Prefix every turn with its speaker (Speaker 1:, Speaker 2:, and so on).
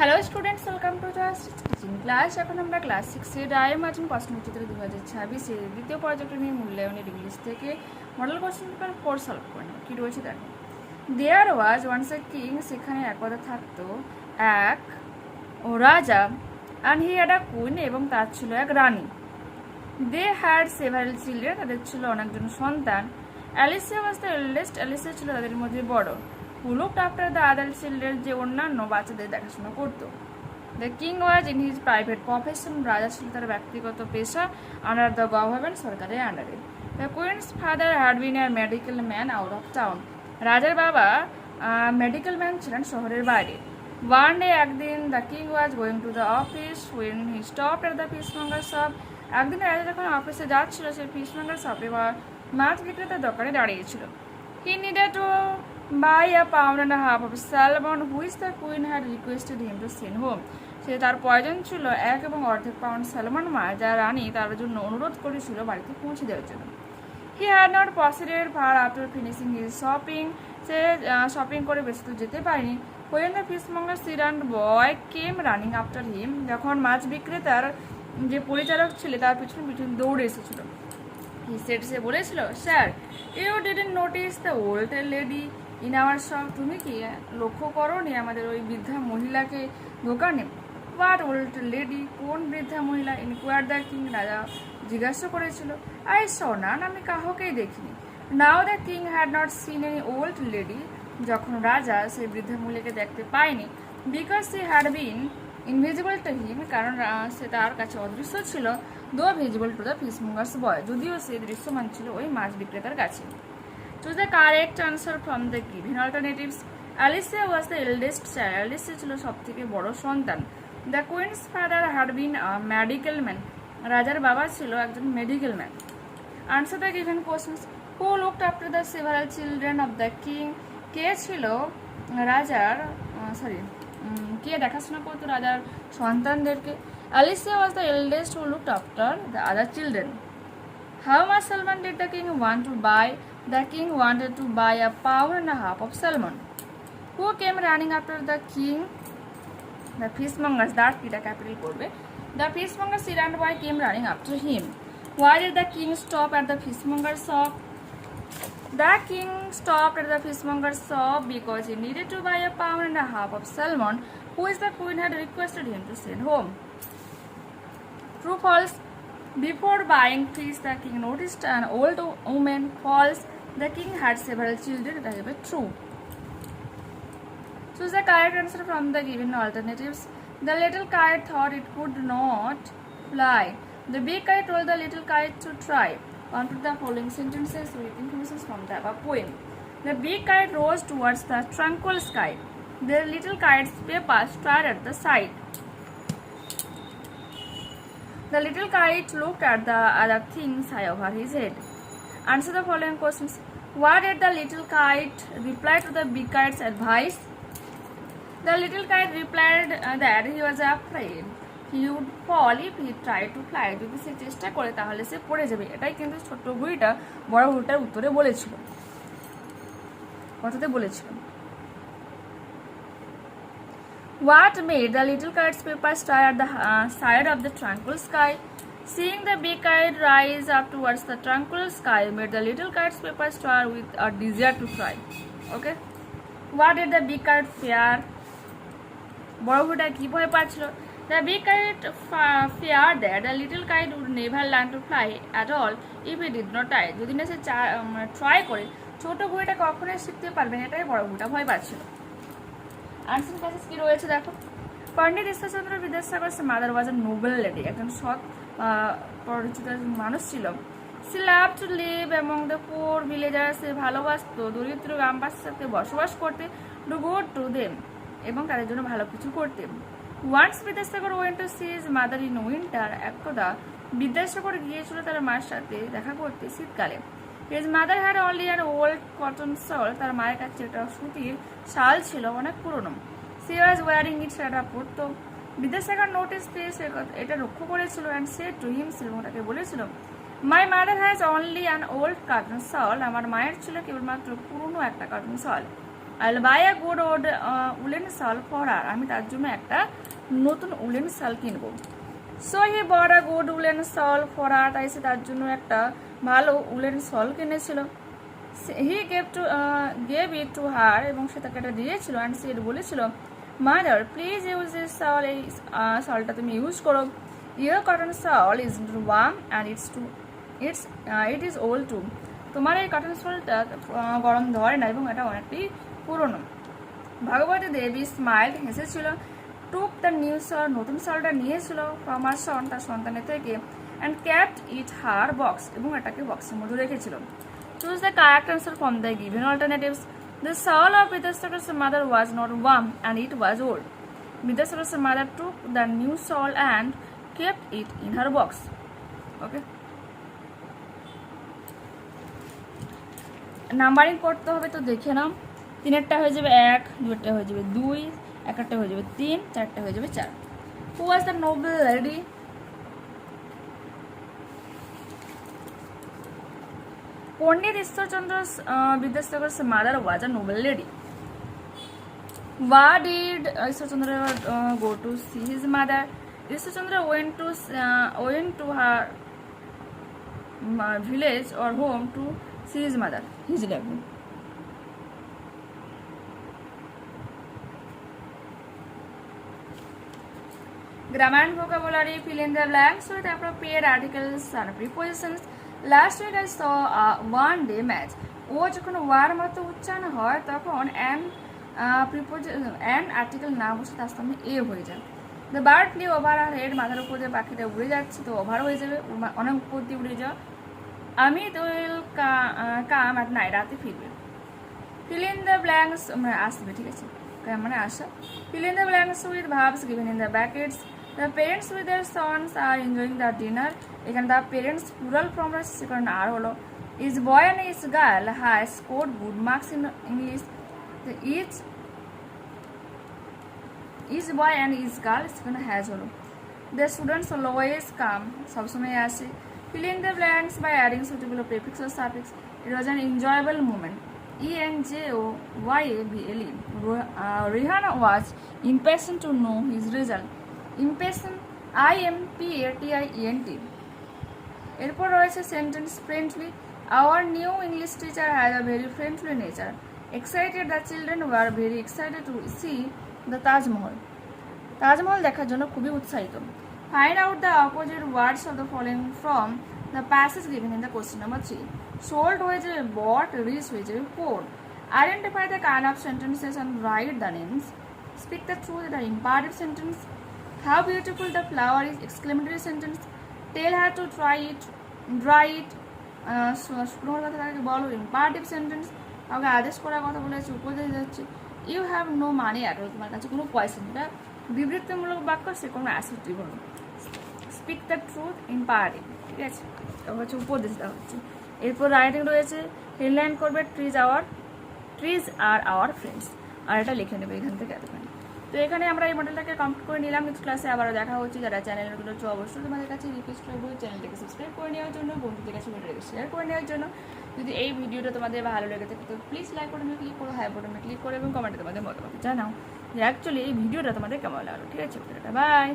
Speaker 1: Hello students, welcome to Jayashree teaching class. এখন আমরা class 6 এর রায়মার্জিন প্রশ্নচিত্র 2026 এর দ্বিতীয় পর্যায়টি নিয়ে মূল্যায়নের ইংলিশ থেকে মডেল কোশ্চেন পেপার 4 সলভ করব। কি রয়েছে দেখো। দেয়ার ওয়াজ ওয়ান্স এ কিং, সেখানে একদা থাকতো এক রাজা, and he had a queen, এবং তার ছিল এক রানী। দে হ্যাড সেভারাল চিলড্রেন, তাদের ছিল অনেকজন সন্তান। Alicia was the eldest, Alicia ছিল তাদের মধ্যে বড়। who looked after the other children, যে অন্যান্য বাচ্চাদের দেখাশোনা করতো। The king was in his private profession, রাজা ছিল তার ব্যক্তিগত পেশা, under the government, সরকারের আন্ডারে। The queen's father had been a medical man out of town, রাজার বাবা মেডিকেল ম্যান ছিলেন শহরের বাইরে। One day, একদিন, the king was going to the office when he stopped at the fishmonger shop, একদিন রাজা যখন অফিসে যাচ্ছিল সে ফিশমঙ্গার শপে বা মাছ বিক্রেতার দোকানে দাঁড়িয়েছিল। He needed to buy a pound and a half of salmon, which the queen had requested him to send home. সে তার প্রয়োজন ছিল 1.5 পাউন্ড স্যালমন মাছ, যা রানী তার জন্য অনুরোধ করেছিল বাড়িতে পৌঁছে দেওয়ার জন্য। He had not proceeded far after finishing his shopping, say shopping করে বেশি দূর যেতে পারেনি। When the fishmonger's errand boy came running after him, যখন মাছ বিক্রেতার যে পরিচালক ছিল তার পিছনে পিছনে দৌড়ে এসেছিল। He said, সে বলেছিল, sir, you didn't notice the old lady in our shop, তুমি কি লক্ষ্য করোনি আমাদের ওই বৃদ্ধা মহিলাকে দোকানে? What old lady, কোন বৃদ্ধা মহিলা? inquired the king, রাজা জিজ্ঞাসা করেছিল। I saw none, আমি কাউকেই দেখিনি। Now the king had not seen any old lady, যখন রাজা সেই বৃদ্ধা মহিলাকে দেখতে পায়নি, because she had been invisible to him, কারণ সে তার কাছে অদৃশ্য ছিল, though visible to the fishmonger's boy, যদিও সে দৃশ্যমান ছিল ওই মাছ বিক্রেতার কাছে। Choose the correct answer from the given alternatives. Alicia was the eldest child. Alicia ছিল সবথেকে বড় সন্তান। The queen's father had been a medical man. রাজার বাবা ছিল একজন medical man. Answer the given questions. Who looked after the several children of the king? কে ছিল রাজার কে দেখাশোনা করতো রাজার সন্তানদেরকে? Alicia was the eldest who looked after the other children. How much salmon did the king want to buy? The king wanted to buy a pound and a half of salmon. Who came running after the king? The fishmongers, that kita capital korbe. The fishmonger's errand boy came running after him. Why did the king stop at the fishmonger's shop? The king stopped at the fishmonger's shop because he needed to buy a pound and a half of salmon, which the queen had requested him to send home. True, false? Before buying fish, the king noticed an old woman. False. The king had several children. That is true. Choose the correct answer from the given alternatives. The little kite thought it could not fly. The big kite told the little kite to try. Complete the following sentences with information from the above poem. The big kite rose towards the tranquil sky. The little kite's paper starred at the side. The little kite looked at the other things high over his head. Answer the following questions. What did the little kite reply to the big kite's advice? The little kite replied that he was afraid he would fall if he tried to fly. যদি সে চেষ্টা করে তাহলে সে পড়ে যাবে। এটাই কিন্তু ছোট্ট বুড়িটা বড় বুড়িটার উত্তরে বলেছিল, কথাতে বলেছিল। What made the little kite's paper star at the side of the tranquil sky? Seeing the big kite rise up towards the tranquil sky made the little kite's paper star with a desire to fly. Okay. What did the big kite fear? বড় বুড়িটা কি ভয় পাচ্ছিল? The big kite feared that the little kite would never learn to fly at all if he did not try. যদি না সে try করে ছোট বুড়িটা কখনোই শিখতে পারবে না, এটাই বড় বুড়িটা ভয় পাচ্ছিল। আনসার প্যাসেজ কি রয়েছে দেখো। Pandit Ishwarchandra Vidyasagar mother was a noble lady, একজন সৎ পরিচিত মানুষ ছিল। She love to live among the poor villagers, সে ভালোবাসতো দরিদ্র গ্রামবাসীর সাথে বসবাস করতে, ডু গুড টু দেম, এবং তাদের জন্য ভালো কিছু করতে। Once Vidyasagar went to see his mother in winter, একদা বিদ্যাসাগর গিয়েছিল তার মায়ের সাথে দেখা করতে শীতকালে। His mother had only an old cotton shawl, তার মায়ের কাছে একটা সুতির শাল ছিল, অনেক পুরনো। সি ওয়াজ ওয়ারিং ইট, সেটা পরতো। বিদ্যাসাগর নোটিস দিস, এটা লক্ষ্য করেছিল, অ্যান্ড সেড টু হিমসেলফ, এবং তাকে বলেছিল, my mother has only an old cotton shawl, আমার মায়ের ছিল কেবলমাত্র পুরনো একটা cotton shawl. I will buy a good old woollen shawl for her, আমি তার জন্য একটা নতুন উলেন শাল কিনবো। So he bought a good woollen shawl for her, তাই সে তার জন্য একটা ভালো উলেন শাল কিনেছিল। He gave it to her, এবং সে তাকে এটা দিয়েছিল। অ্যান্ড সে বলেছিল, মাদার প্লিজ ইউজ দিস শাল, এই শালটা তুমি ইউজ করো। ইয়োর কটন শাল is warm and it is old two, তোমার এই কটন শালটা গরম ধরে না এবং এটা অনেকটাই পুরনো। ভগবতী দেবী স্মাইল, হেসেছিল। টুক দ্য নিউ শাল, নতুন শালটা নিয়েছিল ফ্রম হার সন, তার সন্তানের থেকে। অ্যান্ড ক্যাপ্ট ইট হার বক্স, এবং এটাকে বক্সের মধ্যে রেখেছিল। Choose the correct answer from the given alternatives. The shawl of Vidyasagar's mother was not warm and it was old. Vidyasagar's mother took the new shawl and kept it in her box. Okay. Numbering করতে হবে, তো দেখে নাও। 3-এরটা হয়ে যাবে 1, 2-এরটা হয়ে যাবে 2, 1-এরটা হয়ে যাবে 3, 4-টা হয়ে যাবে 4। Who was the noble lady? Pandit Ishwarchandra Vidyasagar's mother was a noble lady. Why did Ishwarchandra go to see his mother? Ishwarchandra went to her village or home to see his mother. His level. Grammar and vocabulary, fill in the blanks with appropriate articles and prepositions. Last week I saw a one-day match. ও যখন war মতো উচ্চারণ হয় তখন an article না বসে তার সামনে এ হয়ে যায়। The bird flew over her head, মাথার উপর দিয়ে পাখিটা উড়ে যাচ্ছে, তো ওভার হয়ে যাবে, অনেক উপর দিয়ে উড়ে যাওয়া। আমি তো কাম অ্যাট নাইট, রাতে ফিরবে। ফিল ইন দ্য ব্ল্যাঙ্কস, মানে আসবে, ঠিক আছে, মানে আসা। Fill in the blanks with verbs given in the brackets. The parents with their sons are enjoying the dinner, এখানে দ্য পেরেন্টস প্লুরাল ফর্ম রয়েছে, সেখানে আর হলো। Each boy and each girl has scored good marks in English. Each boy and each girl, সেখানে has হলো। The students always come, সবসময় আসে। Fill in the blanks by adding suitable prefix or suffix. It was an enjoyable moment. ENJOYABLE. Rihanna was impatient to know his result. Impatient, IMPATIENT. এরপর রয়েছে sentence friendly. Our new English teacher has a very friendly nature. Excited, the children were very excited to see the Taj Mahal. Taj Mahal দেখার জন্য খুবই উৎসাহিত। Find out the opposite words of the following from the passage given in the question number 3. Sold হয়ে যাবে bought, rich হয়ে যাবে poor. Identify the kind of sentences and write the names. Speak the truth in the imperative sentence. How beautiful the flower is, exclamatory sentence. Tell her to dry it. শুকনো কথা তাকে বলো, imperative sentence. আমাকে আদেশ করার কথা বলেছে, উপদেশ যাচ্ছে। You have no money at all, তোমার কাছে কোনো পয়সা নেই। এটা বিবৃতিমূলক বাক্য, সে কোনো অ্যাসেটিভ হলো। স্পিক দ্য ট্রুথ, ইম্পারেটিভ, ঠিক আছে, হচ্ছে উপদেশ দেওয়া হচ্ছে। এরপর রাইটিং রয়েছে, হেডলাইন করবে ট্রিজ আর আওয়ার ফ্রেন্ডস, আর এটা লিখে নেবে এখান থেকে এতখানি। তো এখানে আমরা এই মডেলটাকে কমপ্লিট করে নিলাম। নেক্সট ক্লাসে আবারও দেখা হচ্ছে। যারা চ্যানেলে নতুন হচ্ছে অবশ্যই তোমাদের কাছে রিকোয়েস্ট করবো চ্যানেলটাকে সাবস্ক্রাইব করে নেওয়ার জন্য, বন্ধুদের কাছে ভিডিওটাকে শেয়ার করে নেওয়ার জন্য। যদি এই ভিডিওটা তোমাদের ভালো লেগে থাকে তো প্লিজ লাইক বাটনে ক্লিক করো, হাই বাটনে ক্লিক করো এবং কমেন্টে তোমাদের মতামত জানাও যে অ্যাকচুয়ালি এই ভিডিওটা তোমাদের কেমন লাগলো। ঠিক আছে, বাই।